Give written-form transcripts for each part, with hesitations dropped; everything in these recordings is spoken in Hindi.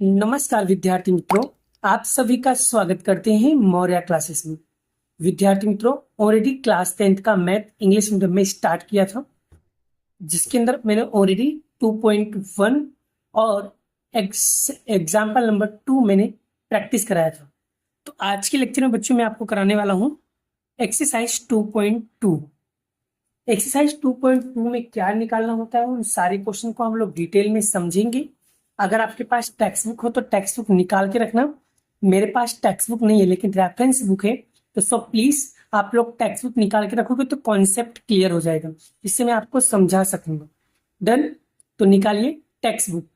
नमस्कार विद्यार्थी मित्रों, आप सभी का स्वागत करते हैं मौर्य क्लासेस में। विद्यार्थी मित्रों, ऑलरेडी क्लास 10th का मैथ इंग्लिश मीडियम में स्टार्ट किया था, जिसके अंदर मैंने ऑलरेडी 2.1 और एग्जाम्पल नंबर 2 मैंने प्रैक्टिस कराया था। तो आज के लेक्चर में बच्चों मैं आपको कराने वाला हूँ एक्सरसाइज 2.2। एक्सरसाइज 2.2 में क्या निकालना होता है, उन सारे क्वेश्चन को हम लोग डिटेल में समझेंगे। अगर आपके पास टेक्स्ट बुक हो तो टेक्स्ट बुक निकाल के रखना। मेरे पास टेक्स्ट बुक नहीं है लेकिन रेफरेंस बुक है, तो सो प्लीज आप लोग टेक्स्ट बुक निकाल के रखोगे तो कॉन्सेप्ट क्लियर हो जाएगा, जिससे मैं आपको समझा सकूंगा। डन। तो निकालिए टेक्स्ट बुक।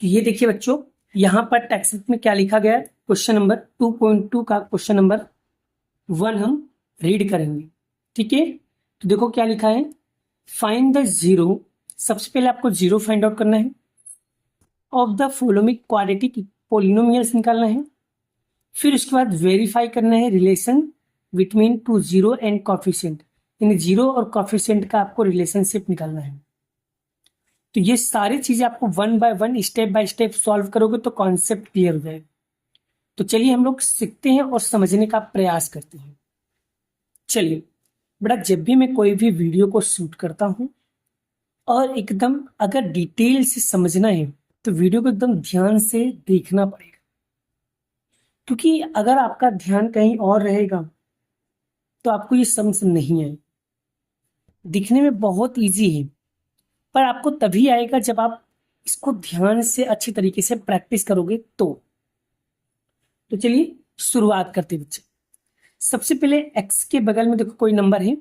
ये देखिए बच्चों, यहाँ पर टेक्स्ट बुक में क्या लिखा गया है, क्वेश्चन नंबर 2.2 का क्वेश्चन नंबर 1 हम रीड करेंगे। ठीक है, तो देखो क्या लिखा है, फाइंड द जीरो। सबसे पहले आपको जीरो फाइंड आउट करना है। Of the following quadratic polynomials निकालना है। फिर उसके बाद वेरीफाई करना है relation between two zero and coefficient, यानी जीरो और कॉफिशिएंट का आपको रिलेशनशिप निकालना है। तो ये सारी चीजें आपको वन बाय स्टेप सॉल्व करोगे तो कॉन्सेप्ट क्लियर हो जाएगा। तो चलिए हम लोग सीखते हैं और समझने का प्रयास करते हैं। चलिए बेटा, जब भी मैं कोई भी वीडियो को शूट करता हूँ और एकदम अगर डिटेल से समझना है तो वीडियो को एकदम ध्यान से देखना पड़ेगा, क्योंकि अगर आपका ध्यान कहीं और रहेगा तो आपको ये समझ नहीं आए। दिखने में बहुत इजी है पर आपको तभी आएगा जब आप इसको ध्यान से अच्छी तरीके से प्रैक्टिस करोगे। तो चलिए शुरुआत करते हैं बच्चे। सबसे पहले एक्स के बगल में देखो कोई नंबर है,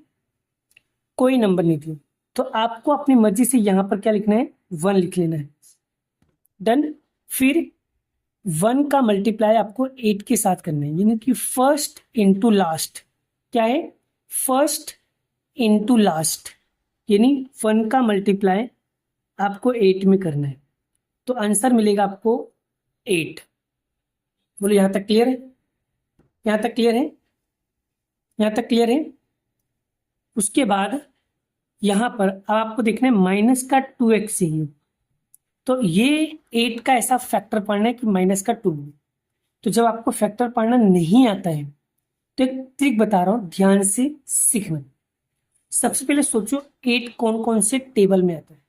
कोई नंबर नहीं दिया, तो आपको अपनी मर्जी से यहां पर क्या लिखना है, 1 लिख लेना है। डन। फिर 1 का मल्टीप्लाई आपको 8 के साथ करना है, यानी कि फर्स्ट इंटू लास्ट। क्या है, फर्स्ट इंटू लास्ट, यानी 1 का मल्टीप्लाई आपको 8 में करना है। तो आंसर मिलेगा आपको 8। बोलो यहां तक क्लियर है? यहां तक क्लियर है? यहां तक क्लियर है? उसके बाद यहां पर आपको देखना है माइनस का 2x चाहिए, तो ये 8 का ऐसा फैक्टर पढ़ना है कि माइनस का 2। तो जब आपको फैक्टर पढ़ना नहीं आता है तो एक ट्रिक बता रहा हूं, ध्यान से सीखना। सबसे पहले सोचो 8 कौन कौन से टेबल में आता है।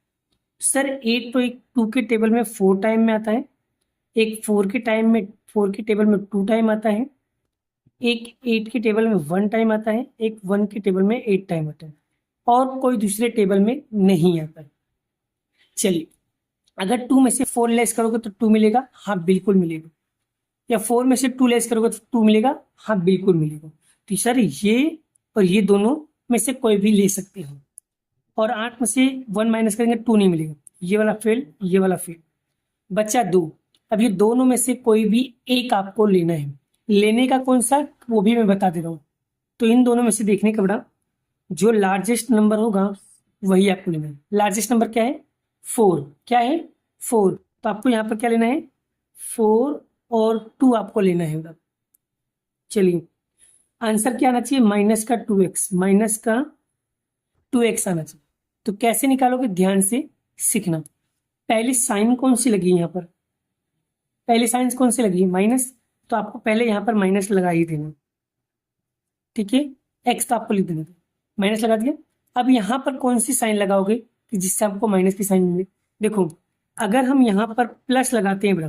सर 8 तो एक 2 के टेबल में 4 टाइम में आता है, एक 4 के टेबल में 2 टाइम आता है, एक 8 के टेबल में 1 टाइम आता है, एक 1 के टेबल में 8 टाइम आता है, और कोई दूसरे टेबल में नहीं आता है। चलिए, अगर 2 में से 4 लेस करोगे तो 2 मिलेगा, हाँ बिल्कुल मिलेगा। या 4 में से 2 लेस करोगे तो 2 मिलेगा, हाँ बिल्कुल मिलेगा। तो सर ये और ये दोनों में से कोई भी ले सकते हो। और 8 में से 1 माइनस करेंगे 2 नहीं मिलेगा, ये वाला फेल, ये वाला फेल, बचा 2। अब ये दोनों में से कोई भी एक आपको लेना है। लेने का कौन सा, वो भी मैं बता दे रहा हूँ। तो इन दोनों में से देखने का बड़ा, जो लार्जेस्ट नंबर होगा वही आपको लेना है। लार्जेस्ट नंबर क्या है, 4। क्या है, 4। तो आपको यहाँ पर क्या लेना है, 4 और 2 आपको लेना है उधर। चलिए, आंसर क्या आना चाहिए, माइनस का 2x, माइनस का 2x आना चाहिए। तो कैसे निकालोगे, ध्यान से सीखना। पहली साइन कौन सी लगी यहाँ पर, पहली साइन कौन सी लगी, माइनस, तो आपको पहले यहाँ पर माइनस लगा ही देना। ठीक है, एक्स तो आपको लिख देना, माइनस लगा दिया। अब यहाँ पर कौन सी साइन लगाओगे कि जिससे आपको माइनस की साइन मिले। देखो, अगर हम यहाँ पर प्लस लगाते हैं बड़ा,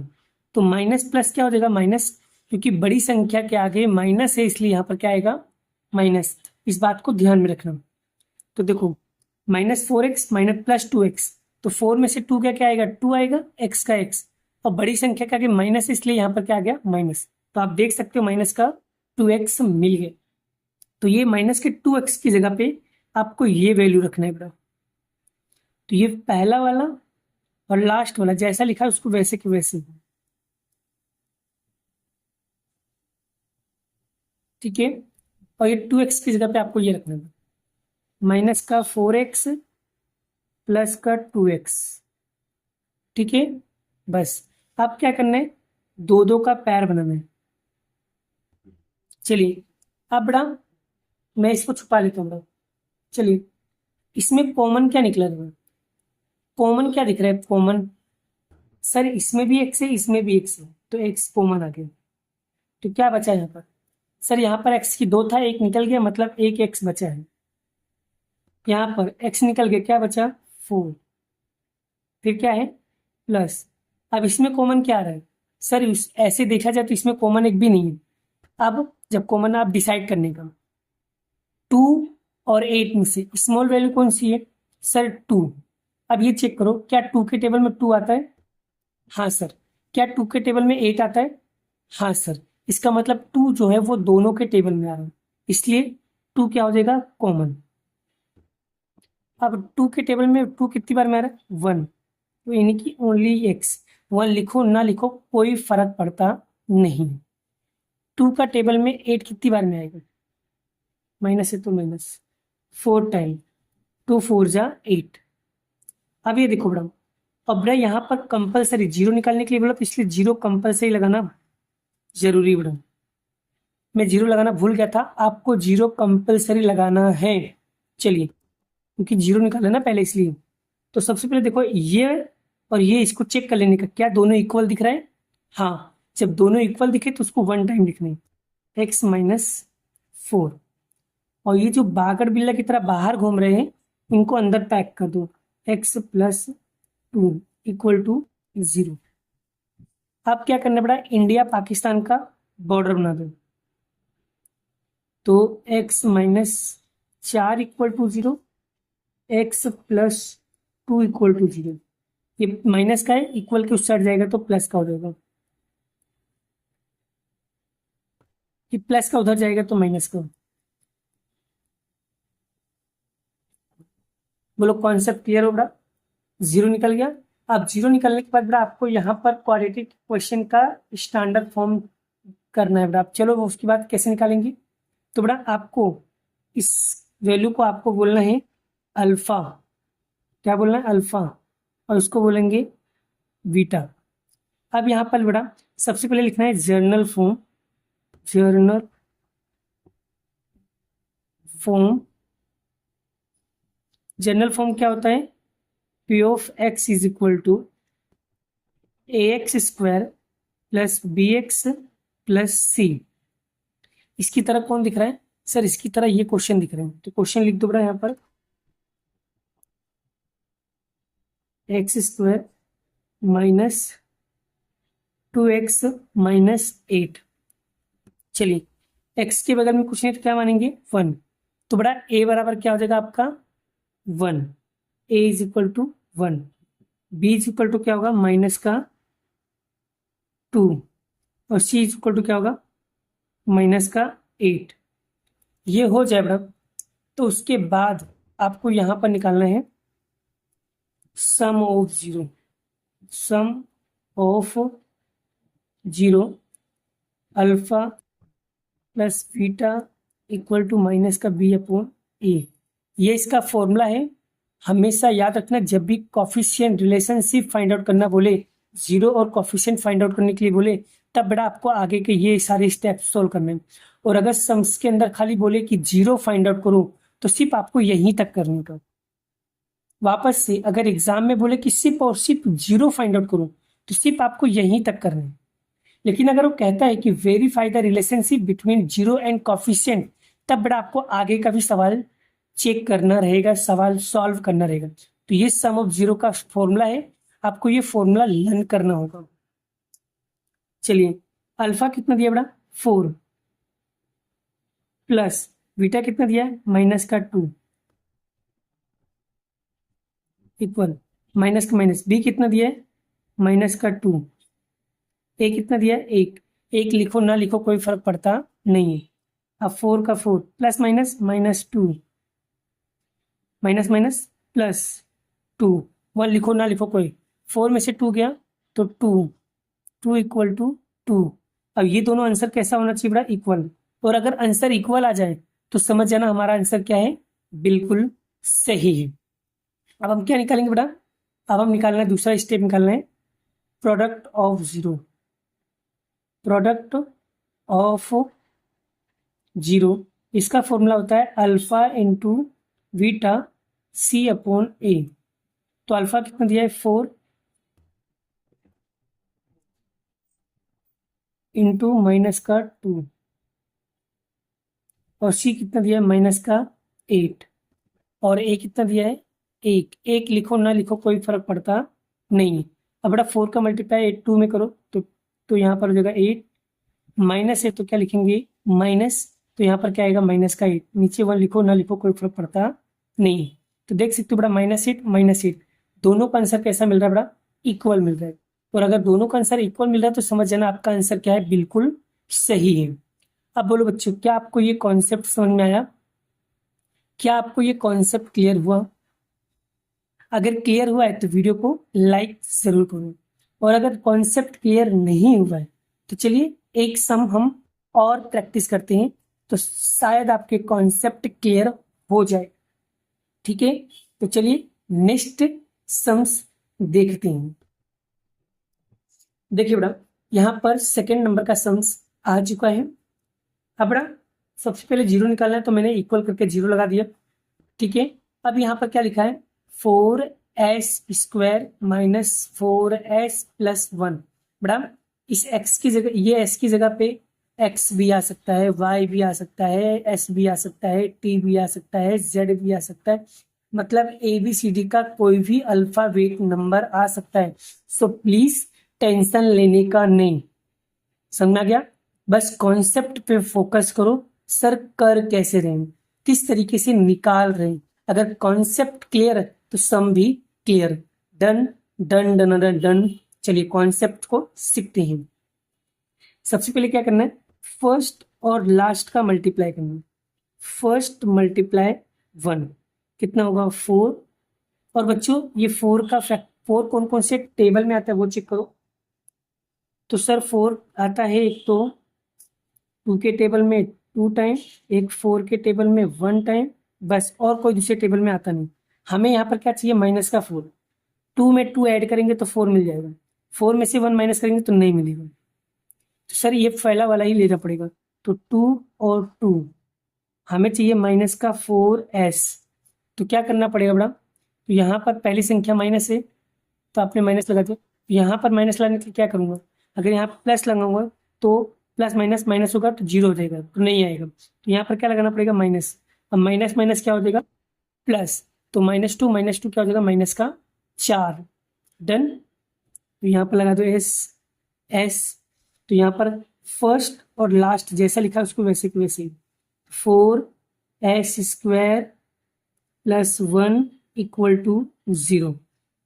तो माइनस प्लस क्या हो जाएगा, माइनस, क्योंकि बड़ी संख्या के आगे माइनस है इसलिए यहाँ पर क्या आएगा, माइनस। इस बात को ध्यान में रखना। तो देखो, -4x माइनस प्लस 2x, तो 4 में से 2 क्या आएगा, 2 आएगा, x का x, और बड़ी संख्या के आगे माइनस, इसलिए यहाँ पर क्या आ गया, माइनस। तो आप देख सकते हो माइनस का 2x मिल गया। तो ये माइनस के 2x की जगह पे आपको ये वैल्यू रखना है बेटा। तो ये पहला वाला और लास्ट वाला जैसा लिखा है उसको वैसे के वैसे। ठीक है, और ये 2x की जगह पे आपको ये रखना है, माइनस का 4x प्लस का 2x। ठीक है, बस आप क्या करना है, 2 2 का पैर बनाना है। चलिए, अब बड़ा मैं इसको छुपा लेता हूँ। चलिए, इसमें कॉमन क्या निकला था, कॉमन क्या दिख रहा है, कॉमन सर इसमें भी एक्स है, इसमें भी एक्स है, तो एक्स कॉमन आ गया। तो क्या बचा यहाँ पर? सर यहाँ पर एक्स की दो था, एक निकल गया, मतलब एक एक्स बचा है। यहाँ पर एक्स निकल गया, क्या बचा? 4। फिर क्या है? प्लस। अब इसमें कॉमन क्या आ रहा है? सर ऐसे देखा जाए तो इसमें कॉमन एक भी नहीं है। अब जब कॉमन आप डिसाइड करने का, 2 और 8 में से स्मॉल वैल्यू कौन सी है? सर 2। अब ये चेक करो, क्या 2 के टेबल में 2 आता है? हाँ सर। क्या 2 के टेबल में 8 आता है? हाँ सर। इसका मतलब 2 जो है वो दोनों के टेबल में आ रहा है, इसलिए 2 क्या हो जाएगा? कॉमन। अब 2 के टेबल में 2 कितनी बार में आ रहा है? 1। तो यानी कि ओनली एक्स। 1 लिखो ना लिखो कोई फर्क पड़ता नहीं। 2 का टेबल में 8 कितनी बार में आएगा? माइनस है तो माइनस, 4 टाइम। 2 4 जा 8। अब ये देखो बड़ा, अब बड़ा यहाँ पर कंपलसरी जीरो निकालने के लिए बोला, तो इसलिए जीरो कंपलसरी लगाना जरूरी बड़ा। मैं जीरो लगाना भूल गया था, आपको जीरो कंपलसरी लगाना है। चलिए, क्योंकि जीरो निकाला ना पहले, इसलिए। तो सबसे पहले देखो ये और ये, इसको चेक कर लेने का, क्या दोनों इक्वल दिख रहा है? हाँ, जब दोनों इक्वल दिखे तो उसको 1 टाइम लिखना है, एक्स माइनस 4। और ये जो बागड़ बिल्ला की तरह बाहर घूम रहे हैं, इनको अंदर पैक कर दो, एक्स प्लस 2 इक्वल टू 0। अब क्या करना पड़ा? इंडिया पाकिस्तान का बॉर्डर बना दो। तो x minus 4 equal to 0, x plus 2 equal to 0। ये माइनस का है, इक्वल के उस साइड जाएगा तो प्लस का हो जाएगा, ये प्लस का उधर जाएगा तो माइनस का। बोलो कॉन्सेप्ट क्लियर हो बड़ा? जीरो निकल गया। अब जीरो निकलने के बाद बड़ा आपको यहाँ पर क्वाड्रेटिक क्वेश्चन का स्टैंडर्ड फॉर्म करना है बड़ा। चलो वो उसकी बात कैसे निकालेंगे? तो बड़ा आपको इस वैल्यू को आपको बोलना है अल्फा। क्या बोलना है? अल्फा। और उसको बोलेंगे बीटा। अब यहाँ पर बड़ा सबसे पहले लिखना है journal form. Journal form, general form क्या होता है? P of X is equal to A X square plus B X plus C. इसकी तरह कौन दिख रहा है? सर इसकी तरह ये क्वेश्चन दिख रहे हैं, तो क्वेश्चन लिख दो बड़ा यहाँ पर, x square minus 2x minus 8। चलिए, x के बगल में कुछ नहीं तो क्या मानेंगे? 1। तो बड़ा a बराबर क्या हो जाएगा आपका? 1। a is equal to 1। b is equal to क्या होगा? माइनस का 2। और c इज इक्वल टू क्या होगा? माइनस का 8। ये हो जाए बड़ा, तो उसके बाद आपको यहाँ पर निकालना है sum of zero. Sum of zero alpha plus beta equal to minus का बी अपॉन ए। ये इसका फॉर्मूला है। हमेशा याद रखना, जब भी कॉफिशिएंट रिलेशनशिप फाइंड आउट करना बोले, जीरो और कॉफिशिएंट फाइंड आउट करने के लिए बोले, तब बड़ा आपको आगे के ये सारे स्टेप सोल्व करने हैं। और अगर सम्स के अंदर खाली बोले कि जीरो फाइंड आउट करो, तो सिर्फ आपको यहीं तक करने का। वापस से अगर एग्जाम में बोले कि सिर्फ और सिर्फ जीरो फाइंड आउट करो, तो सिर्फ आपको यहीं तक करना है। लेकिन अगर वो कहता है कि verify the relationship between zero and coefficient, तब बड़ा आपको आगे का भी सवाल चेक करना रहेगा, सवाल सॉल्व करना रहेगा। तो ये सम ऑफ जीरो का फॉर्मूला है, आपको ये फॉर्मूला लर्न करना होगा। चलिए, अल्फा कितना दिया बड़ा? 4 प्लस बीटा कितना दिया है? माइनस का 2 इक्वल माइनस का माइनस, बी कितना दिया है? माइनस का 2। ए कितना दिया है? 1। 1 लिखो ना लिखो कोई फर्क पड़ता नहीं है। अब 4 का 4 plus minus minus 2, minus minus plus 2। 1 लिखो ना लिखो कोई, 4 में से 2 गया तो 2, 2 इक्वल टू 2। अब ये दोनों आंसर कैसा होना चाहिए बड़ा? इक्वल। और अगर आंसर इक्वल आ जाए तो समझ जाना हमारा आंसर क्या है? बिल्कुल सही है। अब हम क्या निकालेंगे बेटा? अब हम निकालना है, दूसरा स्टेप निकालना है product of zero. Product of zero, इसका फॉर्मूला होता है अल्फा इंटू बीटा सी अपॉन ए। तो अल्फा कितना दिया है? 4 इंटू माइनस का 2 और सी कितना दिया है माइनस का 8 और ए कितना दिया है 1। 1 लिखो ना लिखो कोई फर्क पड़ता नहीं है। अब बड़ा 4 का मल्टीप्लाई 8 2 में करो तो यहाँ पर हो जाएगा 8 माइनस है तो क्या लिखेंगे माइनस, तो यहाँ पर क्या आएगा माइनस का 8। नीचे 1 लिखो ना लिखो कोई फर्क पड़ता नहीं है। तो देख सकते हो बड़ा -8 दोनों का आंसर कैसा मिल रहा है बड़ा इक्वल मिल रहा है। और अगर दोनों का आंसर इक्वल मिल रहा है तो समझ जाना आपका आंसर क्या है बिल्कुल सही है। अब बोलो बच्चों क्या आपको ये कॉन्सेप्ट समझ में आया? क्या आपको ये कॉन्सेप्ट क्लियर हुआ? अगर क्लियर हुआ है तो वीडियो को लाइक जरूर करो, और अगर कॉन्सेप्ट क्लियर नहीं हुआ है तो चलिए एक सम हम और प्रैक्टिस करते हैं तो शायद आपके कॉन्सेप्ट क्लियर हो जाए। ठीक है, तो चलिए नेक्स्ट सम्स देखते हैं। देखिए बेटा यहाँ पर सेकेंड नंबर का सम्स आ चुका है। अब बेटा सबसे पहले जीरो निकालना है तो मैंने इक्वल करके जीरो लगा दिया। ठीक है, अब यहाँ पर क्या लिखा है 4s² माइनस 4s प्लस 1। बड़ा इस x की जगह ये s की जगह पे x भी आ सकता है, y भी आ सकता है, s भी आ सकता है, t भी आ सकता है, z भी आ सकता है, मतलब ABCD का कोई भी अल्फाबेट नंबर आ सकता है। सो प्लीज टेंशन लेने का नहीं, समझ आ गया? बस कॉन्सेप्ट पे फोकस करो, सर कर कैसे रहे हैं, किस तरीके से निकाल रहे हैं। अगर कॉन्सेप्ट क्लियर है तो सम भी clear. Done done done done done. चलिए कॉन्सेप्ट को सीखते हैं। सबसे पहले क्या करना है फर्स्ट और लास्ट का मल्टीप्लाई करना है। फर्स्ट मल्टीप्लाई 1 कितना होगा 4। और बच्चों ये 4 का फैक्ट 4 कौन कौन से टेबल में आता है वो चेक करो। तो सर 4 आता है एक तो 2 के टेबल में 2 टाइम, एक 4 के टेबल में 1 टाइम, बस और कोई दूसरे टेबल में आता नहीं। हमें यहाँ पर क्या चाहिए माइनस का 4। 2 में 2 ऐड करेंगे तो 4 मिल जाएगा, 4 में से 1 माइनस करेंगे तो नहीं मिलेगा। तो सर ये पहला वाला ही लेना पड़ेगा। तो 2 और 2 हमें चाहिए माइनस का 4s। तो क्या करना पड़ेगा बड़ा, तो यहाँ पर पहली संख्या माइनस है तो आपने माइनस लगा दिया। तो यहाँ पर माइनस लगाने के लिए क्या करूँगा, अगर यहाँ प्लस लगाऊंगा तो प्लस माइनस माइनस होगा तो जीरो हो जाएगा तो नहीं आएगा। तो यहाँ पर क्या लगाना पड़ेगा माइनस। अब माइनस माइनस क्या हो जाएगा प्लस, तो -2 क्या हो जाएगा माइनस का 4। डन। तो यहाँ पर लगा दो एस। तो यहाँ पर फर्स्ट और लास्ट जैसा लिखा है उसको वैसे की वैसे 4s² प्लस 1 इक्वल टू 0।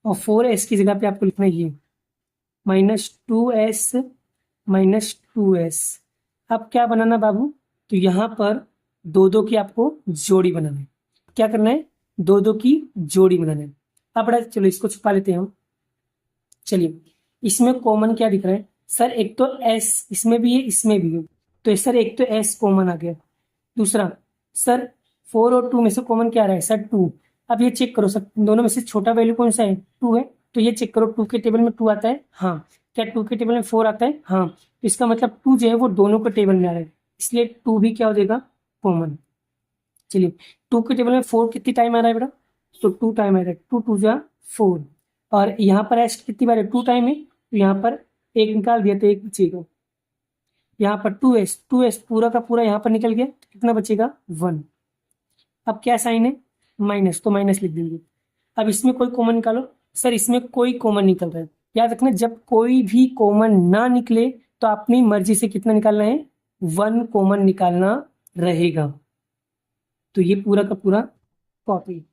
और 4s की जगह पे आपको लिखना है ये -2s -2s। अब क्या बनाना बाबू, तो यहाँ पर 2 की आपको जोड़ी बनाना है। क्या करना है 2 की जोड़ी बनाना है। अब बड़ा चलो इसको छुपा लेते हैं हम। चलिए इसमें कॉमन क्या दिख रहा है सर, एक तो s इसमें भी है इसमें भी है, तो सर एक तो s कॉमन आ गया। दूसरा सर 4 और 2 में से कॉमन क्या आ रहा है सर 2। अब ये चेक करो सर दोनों में से छोटा वैल्यू कौन सा है 2 है, तो ये चेक करो 2 के टेबल में 2 आता है हाँ, क्या 2 के टेबल में 4 आता है हाँ, तो इसका मतलब 2 जो है वो दोनों के टेबल में आ रहा है, इसलिए 2 भी क्या हो जाएगा कॉमन। चलिए 2 के टेबल में 4 कितनी टाइम आ रहा है बेटा, तो 2 टाइम आ रहा है, 2 2 जा 4। और यहाँ पर एस कितनी बार है 2 टाइम है, तो यहाँ पर एक निकाल दिया तो एक बचेगा। यहाँ पर 2s पूरा का पूरा यहाँ पर निकल गया तो कितना बचेगा 1। अब क्या साइन है माइनस, तो माइनस लिख देंगे। अब इसमें कोई कॉमन निकालो, सर इसमें कोई कॉमन निकल रहा है। याद रखना जब कोई भी कॉमन ना निकले तो अपनी मर्जी से कितना निकालना है 1 कॉमन निकालना रहेगा। तो ये पूरा का पूरा कॉपी।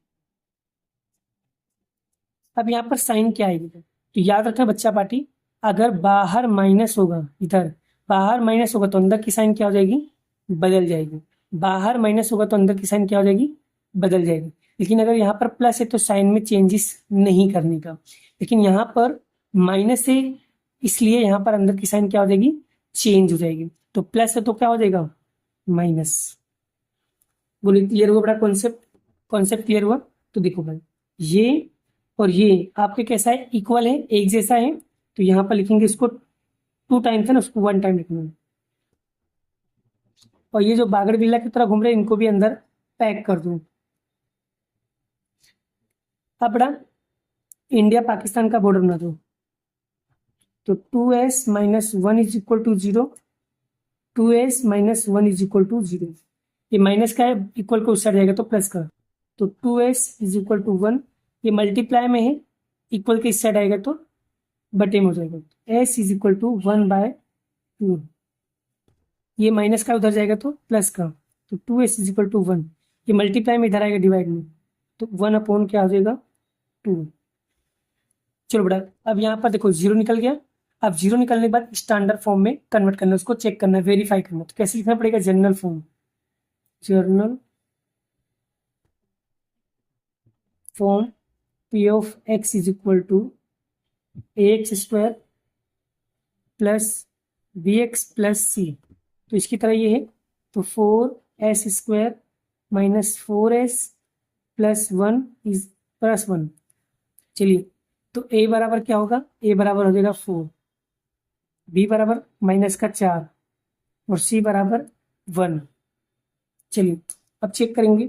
अब यहाँ पर साइन क्या आएगी, तो याद रखना बच्चा पार्टी, अगर बाहर माइनस होगा, इधर बाहर माइनस होगा तो अंदर की साइन क्या हो जाएगी बदल जाएगी। बाहर माइनस होगा तो अंदर की साइन क्या हो जाएगी बदल जाएगी। लेकिन अगर यहाँ पर प्लस है तो साइन में चेंजेस नहीं करने का, लेकिन यहाँ पर माइनस है इसलिए यहाँ पर अंदर की साइन क्या हो जाएगी चेंज हो जाएगी। तो प्लस है तो क्या हो जाएगा माइनस। बोलिए क्लियर हुआ बड़ा कॉन्सेप्ट, कॉन्सेप्ट क्लियर हुआ? तो देखो भाई ये और ये आपके कैसा है इक्वल है एक जैसा है, तो यहाँ पर लिखेंगे इसको 2 टाइम्स है ना उसको 1 टाइम लिखना है। और ये जो बागड़ बिल्ला की तरह घूम रहे हैं इनको भी अंदर पैक कर दूं। अब बड़ा इंडिया पाकिस्तान का बॉर्डर बना दो, तो 2s - 1 is equal to 0। 2s minus 1 is equal to 0। ये माइनस का है, इक्वल को उस साइड जाएगा तो प्लस का, तो 2s इज इक्वल टू 1। ये मल्टीप्लाई में है, इक्वल के इस साइड आएगा तो बटे में हो जाएगा, s इज इक्वल टू 1/2। ये माइनस का उधर जाएगा तो प्लस का, तो 2s इज इक्वल टू 1। ये मल्टीप्लाई में इधर आएगा डिवाइड में, तो 1 अपॉन क्या हो जाएगा 2। चलो बेटा, अब यहाँ पर देखो 0 निकल गया। अब 0 निकलने के बाद स्टैंडर्ड फॉर्म में कन्वर्ट करना है, उसको चेक करना है, वेरीफाई करना है। तो कैसे लिखना पड़ेगा, general form p of x is equal to ax square plus bx plus c। तो इसकी तरह ये है, तो 4s square minus 4s plus 1 is plus 1। चलिए, तो a बराबर क्या होगा, a बराबर हो जाएगा 4, b बराबर माइनस का 4 और c बराबर 1। चलिए अब चेक करेंगे,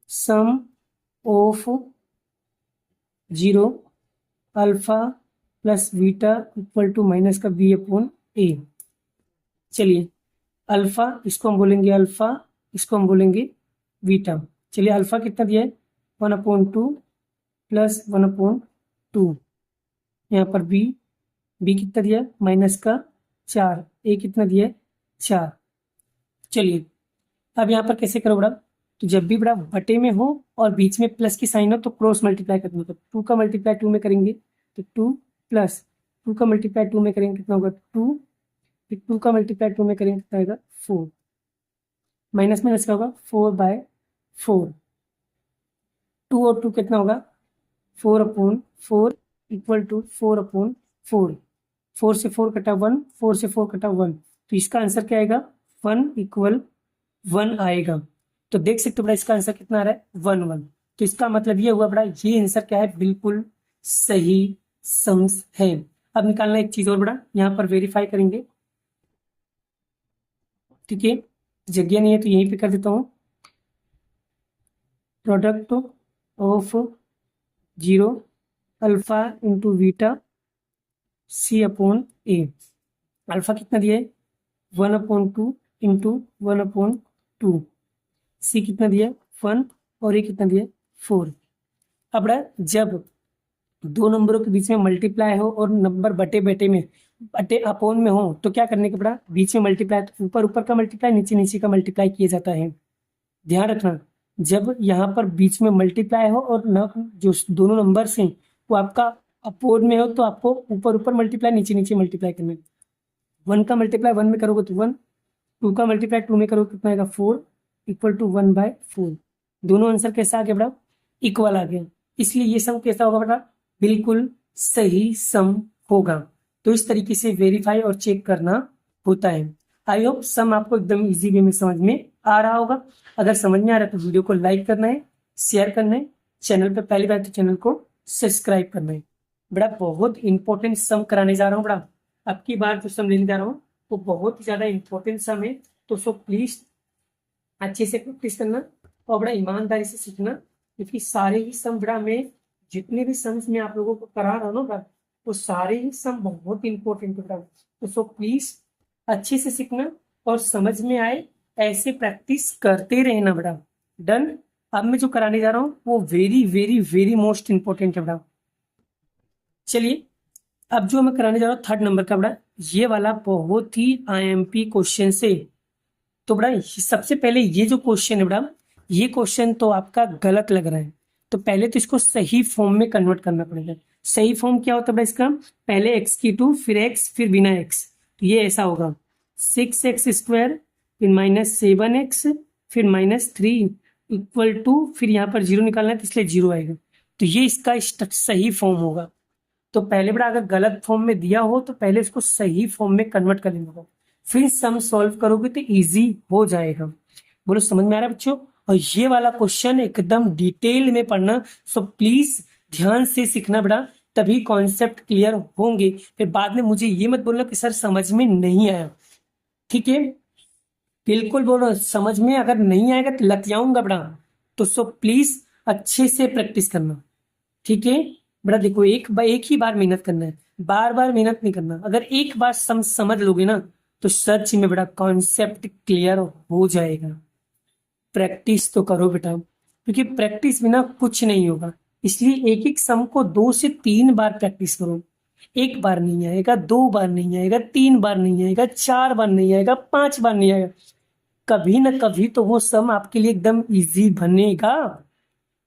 sum of 0 alpha plus beta equal to minus का b अपॉन a। चलिए, अल्फा इसको हम बोलेंगे अल्फा, इसको हम बोलेंगे बीटा। चलिए, अल्फा कितना दिया है 1/2 प्लस 1/2। यहाँ पर b कितना दिया है माइनस का 4, a कितना दिया है 4। चलिए, अब यहाँ पर कैसे करो बड़ा, तो जब भी बड़ा बटे में हो और बीच में प्लस की साइन हो तो क्रॉस मल्टीप्लाई करना होगा। 2 का मल्टीप्लाई 2 में करेंगे तो 2 प्लस 2 का मल्टीप्लाई 2 में करेंगे कितना होगा 2, फिर 2 का मल्टीप्लाई 2 में करेंगे कितना आएगा 4, माइनस माइनस का होगा 4/4। 2 और 2 कितना होगा 4/4 इक्वल टू 4/4। 4 से 4 कटा 1, 4 से 4 कटा 1, तो इसका आंसर क्या आएगा 1 इक्वल 1 आएगा। तो देख सकते हो बड़ा इसका आंसर कितना आ रहा है 1 1। तो इसका मतलब ये हुआ बड़ा, ये आंसर क्या है बिल्कुल सही सम्स है। अब निकालना एक चीज और बड़ा, यहाँ पर वेरीफाई करेंगे, ठीक है, जगह नहीं है तो यहीं पे कर देता हूँ, product of 0 alpha into beta c upon a। Alpha कितना दिया है 1/2 इंटू 1/2, c कितना दिया है 1 और a कितना दिया है 4। अब जब दो नंबरों के बीच में मल्टीप्लाई हो और नंबर बटे बटे में बटे अपोन में हो तो क्या करने के बड़ा, बीच में मल्टीप्लाई तो ऊपर ऊपर का मल्टीप्लाई नीचे नीचे का मल्टीप्लाई किया जाता है। ध्यान रखना, जब यहाँ पर बीच में मल्टीप्लाई हो और न जो दोनों नंबर्स हैं वो आपका अपोन में हो तो आपको ऊपर ऊपर मल्टीप्लाई नीचे नीचे मल्टीप्लाई करना है। 1 का मल्टीप्लाई 1 में करोगे तो 1, 2 का मल्टीप्लाई 2 में करोगे कितना आएगा 4 इक्वल टू 1/4। दोनों आंसर कैसा आ गया बड़ा, इक्वल आ गया। इसलिए ये सम कैसा होगा बेटा, बिल्कुल सही सम होगा। तो इस तरीके से वेरीफाई और चेक करना होता है। आई होप सम आपको एकदम इजी वे में समझ में आ रहा होगा। अगर समझ में आ रहा है तो वीडियो को लाइक करना है, शेयर करना है, चैनल पे पहली बार तो चैनल को सब्सक्राइब करना है। बड़ा बहुत इंपॉर्टेंट सम कराने जा रहा हूँ बड़ा, अब की बार जो सम लेने जा रहा हूँ वो बहुत ही ज्यादा इंपॉर्टेंट सम है। तो सो प्लीज अच्छे से प्रैक्टिस करना और बड़ा ईमानदारी से सीखना, क्योंकि सारे ही सम बड़ा में जितने भी सम्स मैं आप लोगों को करा रहा हूँ ना वो सारे ही सम बहुत इंपॉर्टेंट है। तो सो प्लीज अच्छे से सीखना और समझ में आए ऐसे प्रैक्टिस करते रहना बेटा। डन। अब मैं जो कराने जा रहा हूँ वो very very very most important है बेटा। चलिए, अब जो मैं कराने जा रहा हूँ 3rd नंबर का बेटा, ये वाला बहुत ही IMP क्वेश्चन से। तो बेटा सबसे पहले ये जो क्वेश्चन है बेटा, ये क्वेश्चन तो आपका गलत लग रहा है, तो पहले तो इसको सही फॉर्म में कन्वर्ट करना पड़ेगा। सही फॉर्म क्या होता है बेटा इसका, पहले x3 फिर x फिर बिना x। तो ये ऐसा होगा 6x स्क्वायर फिर -7x फिर -3 इक्वल टू, फिर यहाँ पर 0 निकालना है तो इसलिए 0 आएगा। तो ये इसका सही फॉर्म होगा। तो पहले बेटा अगर गलत फॉर्म में दिया हो तो पहले इसको सही फॉर्म में कन्वर्ट कर लेना होगा, फिर सम सॉल्व करोगे तो इजी हो जाएगा। बोलो समझ में आ रहा है बच्चों। और ये वाला क्वेश्चन एकदम डिटेल में पढ़ना, सो प्लीज ध्यान से सीखना बेटा, तभी कॉन्सेप्ट क्लियर होंगे। फिर बाद में मुझे ये मत बोलना कि सर समझ में नहीं आया, ठीक है, बिल्कुल बोलो समझ में अगर नहीं आएगा तो लग जाऊंगा बेटा। तो सो प्लीज अच्छे से प्रैक्टिस करना, ठीक है बेटा। देखो एक ही बार मेहनत करना है, बार बार मेहनत नहीं करना। अगर एक बार समझ लोगे ना तो सच में बेटा कॉन्सेप्ट क्लियर हो जाएगा। प्रैक्टिस तो करो बेटा, क्योंकि प्रैक्टिस बिना कुछ नहीं होगा। इसलिए एक एक सम को 2 से 3 बार प्रैक्टिस करो। 1 बार नहीं आएगा, 2 बार नहीं आएगा, 3 बार नहीं आएगा, 4 बार नहीं आएगा, 5 बार नहीं आएगा, कभी ना कभी तो वो सम आपके लिए एकदम इजी बनेगा।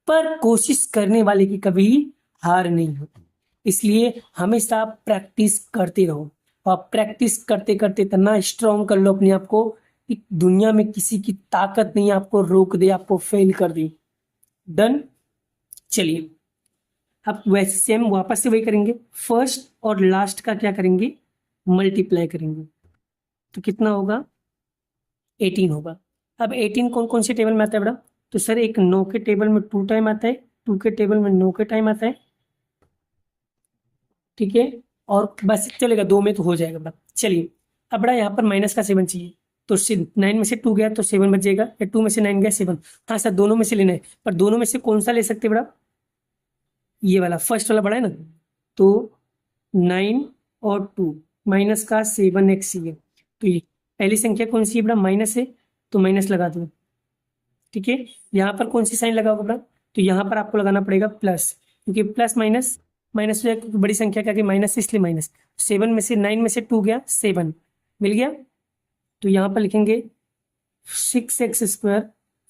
पर कोशिश करने वाले की कभी हार नहीं होती। इसलिए हमेशा प्रैक्टिस करते रहो, और प्रैक्टिस करते करते इतना स्ट्रॉन्ग कर लो अपने आप को कि दुनिया में किसी की ताकत नहीं आपको रोक दे, आपको फेल कर दे। डन। चलिए अब वैसे सेम वापस से वही करेंगे, फर्स्ट और लास्ट का क्या करेंगे, मल्टीप्लाई करेंगे। तो कितना होगा, 18 होगा। अब 18 कौन कौन से टेबल में आता है बेटा, तो सर एक 9 के टेबल में 2 टाइम आता है, 2 के टेबल में 9 के टाइम आता है, ठीक है। और बस चलेगा, 2 में तो हो जाएगा बेटा। चलिए अब बेटा यहाँ पर माइनस का 7 चाहिए, तो 9 में से 2 गया तो 7 बच जाएगा, या 2 में से 9 गया 7। हाँ सर दोनों में से लेना है, पर दोनों में से कौन सा ले सकते बेटा, ये वाला फर्स्ट वाला बड़ा है ना। तो 9 और 2 माइनस का 7x ये, तो ये पहली संख्या कौन सी है बेटा, माइनस है, तो माइनस लगा दो, ठीक है। यहाँ पर कौन सी साइन लगाओगे बेटा, तो यहाँ पर आपको लगाना पड़ेगा प्लस, क्योंकि प्लस माइनस माइनस में बड़ी संख्या क्या कि माइनस, इसलिए माइनस। 7 में से 9 में से 2 गया 7 मिल गया, तो यहाँ पर लिखेंगे 6x²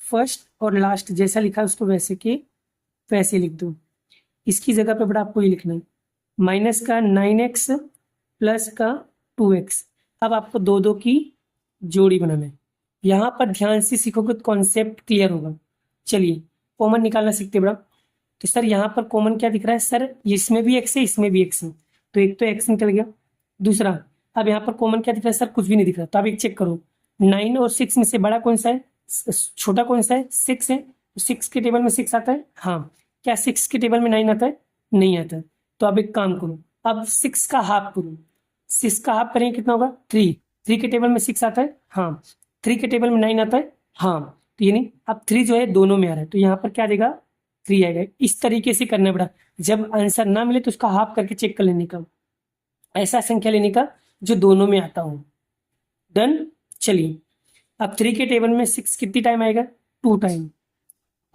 फर्स्ट और लास्ट जैसा लिखा है उसको वैसे के वैसे लिख दो। इसकी जगह पे बेटा आपको ये लिखना है माइनस का 9x प्लस का 2x। अब आपको 2 की जोड़ी बनाना है। यहाँ पर ध्यान से सीखोगे तो कॉन्सेप्ट क्लियर होगा। चलिए कॉमन निकालना सीखते बेटा। तो सर यहाँ पर कॉमन क्या दिख रहा है, सर इसमें भी x है इसमें भी x है, तो एक तो x निकल गया। दूसरा अब यहाँ पर कॉमन क्या दिख रहा है, सर कुछ भी नहीं दिख रहा, तो आप एक चेक करो 9 और 6 में से बड़ा कौन सा है, छोटा कौन सा है, 6 है, तो 6 के टेबल में 6 आता है, हाँ। क्या 6 के टेबल में 9 आता है, नहीं आता है। तो अब एक काम करो, अब 6 का हाफ करो, 6 का हाफ करेंगे कितना होगा 3, 3 के टेबल में 6 आता है, हाँ। 3 के टेबल में 9 आता है, हाँ। तो ये नहीं, अब 3 जो है दोनों में आ रहा है, तो यहाँ पर क्या देगा 3 आएगा। इस तरीके से करना पड़ा, जब आंसर ना मिले तो उसका हाफ करके चेक कर लेने का, ऐसा संख्या लेने का जो दोनों में आता हो। डन। चलिए अब 3 के टेबल में 6 कितनी टाइम आएगा, 2 टाइम,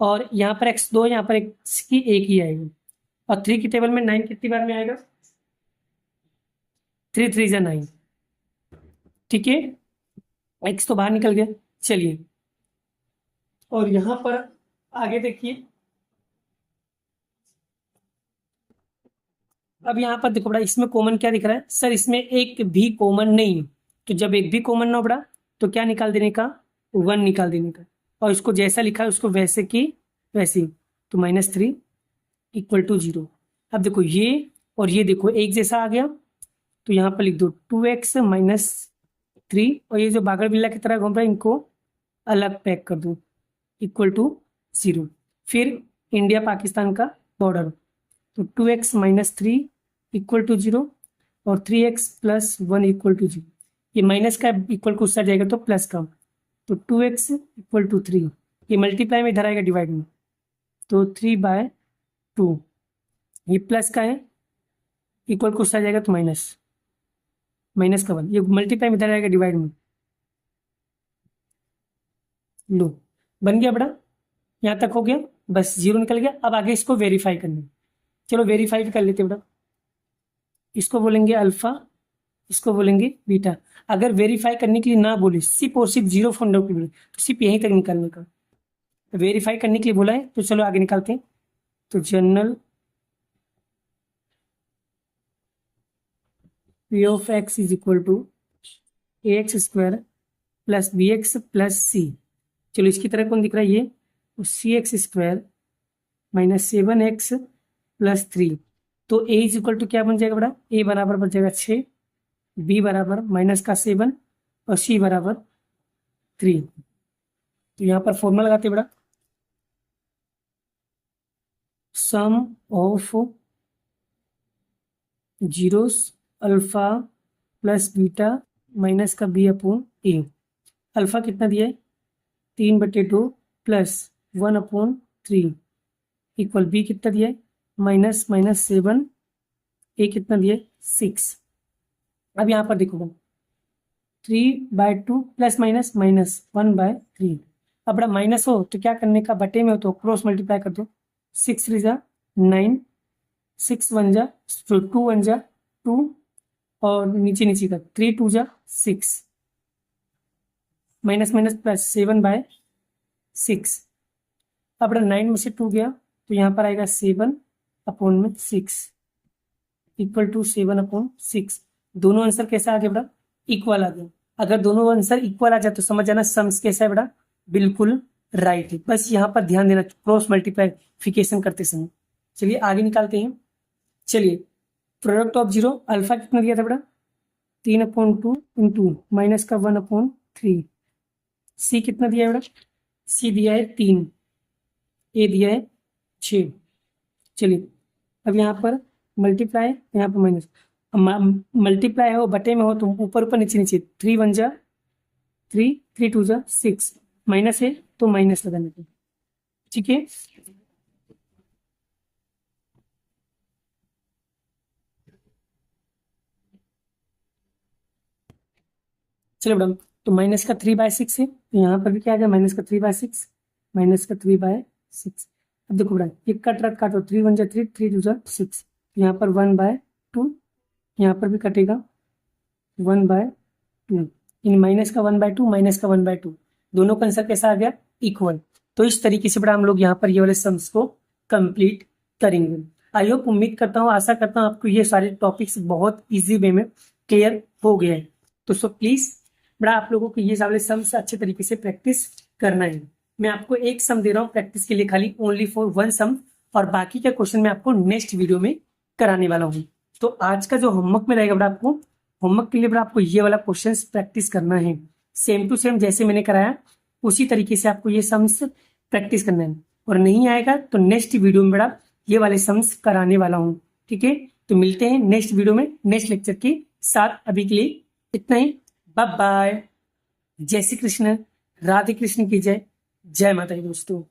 और यहाँ पर x2 यहाँ पर x की 1 ही आएगा। और 3 के टेबल में 9 कितनी बार में आएगा, 3 3 जा 9, ठीक है। x तो बाहर निकल गया। चलिए और यहाँ पर आगे देखिए, अब यहाँ पर देखो बड़ा, इसमें कॉमन क्या दिख रहा है, सर इसमें एक भी कॉमन नहीं है। तो जब एक भी कॉमन ना हो बड़ा, तो क्या निकाल देने का, 1 निकाल देने का, और इसको जैसा लिखा है उसको वैसे की वैसे ही। तो -3 = 0। अब देखो ये और ये देखो एक जैसा आ गया, तो यहाँ पर लिख दो 2x - 3, और ये जो बागड़ बिल्ला की तरह घूम रहा है इनको अलग पैक कर दो, = 0। फिर इंडिया पाकिस्तान का बॉर्डर, तो 2x - 3 = 0, और 3x + 1 = 0। ये माइनस का इक्वल को उससे जाएगा तो प्लस का, तो 2x = 3। ये मल्टीप्लाई में इधर आएगा डिवाइड में, तो 3/2। ये प्लस का है, इक्वल को उससे आ जाएगा तो माइनस, माइनस का 1। ये मल्टीप्लाई में इधर आएगा डिवाइड में, लो बन गया बड़ा। यहाँ तक हो गया, बस 0 निकल गया। अब आगे इसको वेरीफाई करना है। चलो वेरीफाई कर लेते बेटा। इसको बोलेंगे अल्फा, इसको बोलेंगे बीटा। अगर वेरीफाई करने के लिए ना बोले, सिर्फ और सिर्फ 0 फाउंड आउट बोले, तो सिर्फ यहीं तक निकालने का। वेरीफाई करने के लिए बोला है, तो चलो आगे निकालते हैं। तो general p of x = ax² + bx + c। चलो इसकी तरह कौन दिख रहा है, ये तो cx² - 7x + 3। तो a = क्या बन जाएगा बड़ा, a बराबर बन जाएगा 6, b बराबर -7 और c बराबर 3। तो यहाँ पर फॉर्मूला लगाते बड़ा, sum of zeros alpha plus beta minus का b/a। अल्फा कितना दिया है 3/2 प्लस 1/3 इक्वल b कितना दिया है -7, a कितना दिया है 6। अब यहाँ पर देखो 3/2 प्लस माइनस माइनस 1/3। अब बड़ा माइनस हो तो क्या करने का, बटे में हो तो क्रॉस मल्टीप्लाई कर दो। 6 3 जा 9, 6 1 जा 2 1 जा 2, और नीचे नीचे का 3 2 जा 6, माइनस माइनस प्लस 7/6। अब 9 में से 2 गया तो यहाँ पर आएगा 7/6 इक्वल टू 7/6। दोनों आंसर कैसा आ गया बेटा, इक्वल आ गया। अगर दोनों आंसर इक्वल आ जाए तो समझ जाना सम्स कैसा है बेटा, बिल्कुल राइट है। बस यहाँ पर ध्यान देना क्रॉस मल्टीप्लाइफिकेशन करते समय। चलिए आगे निकालते हैं। चलिए प्रोडक्ट ऑफ जीरो, अल्फा कितना दिया था बेटा, 3/2 इंटू माइनस का 1/3। सी कितना दिया है बेटा, सी दिया है 3, ए दिया है 6। चलिए अब यहाँ पर मल्टीप्लाई, यहाँ पर माइनस, मल्टीप्लाई हो बटे में हो तो ऊपर ऊपर नीचे नीचे, 3 1 जा 3, 3 2 जा 6, माइनस है तो माइनस लगाने को, ठीक है। चलो बेटा, तो माइनस का 3/6 है, तो यहाँ पर भी क्या आ गया, माइनस का 3/6, माइनस का 3/6। अब देखो बेटा, ये कट रट काटो, 3 1 जा 3, 3 2 जा 6, यहाँ पर 1/2, यहाँ पर भी कटेगा 1/2, इन माइनस का 1/2 माइनस का 1/2, दोनों का आंसर कैसा आ गया, इक्वल। तो इस तरीके से बेटा हम लोग यहाँ पर ये वाले सम्स को कंप्लीट करेंगे। आई होप, उम्मीद करता हूँ, आशा करता हूँ आपको ये सारे टॉपिक्स बहुत इजी वे में क्लियर हो गए हैं। तो सो प्लीज बड़ा आप लोगों को ये वाले सम्स अच्छे तरीके से प्रैक्टिस करना है। मैं आपको एक सम दे रहा हूँ प्रैक्टिस के लिए, खाली ओनली फॉर 1 सम, और बाकी का क्वेश्चन मैं आपको नेक्स्ट वीडियो में कराने वाला हूँ। तो आज का जो होमवर्क में रहेगा बड़ा, आपको होमवर्क के लिए बड़ा आपको ये वाला क्वेश्चन प्रैक्टिस करना है, सेम टू सेम जैसे मैंने कराया उसी तरीके से आपको ये सम्स प्रैक्टिस करना है। और नहीं आएगा तो नेक्स्ट वीडियो में बड़ा ये वाले सम्स कराने वाला हूँ, ठीक है। तो मिलते हैं नेक्स्ट वीडियो में नेक्स्ट लेक्चर के साथ। अभी के लिए इतना ही, बाय बाय। जय श्री कृष्ण, राधे कृष्ण की जय, जय माता दी दोस्तों।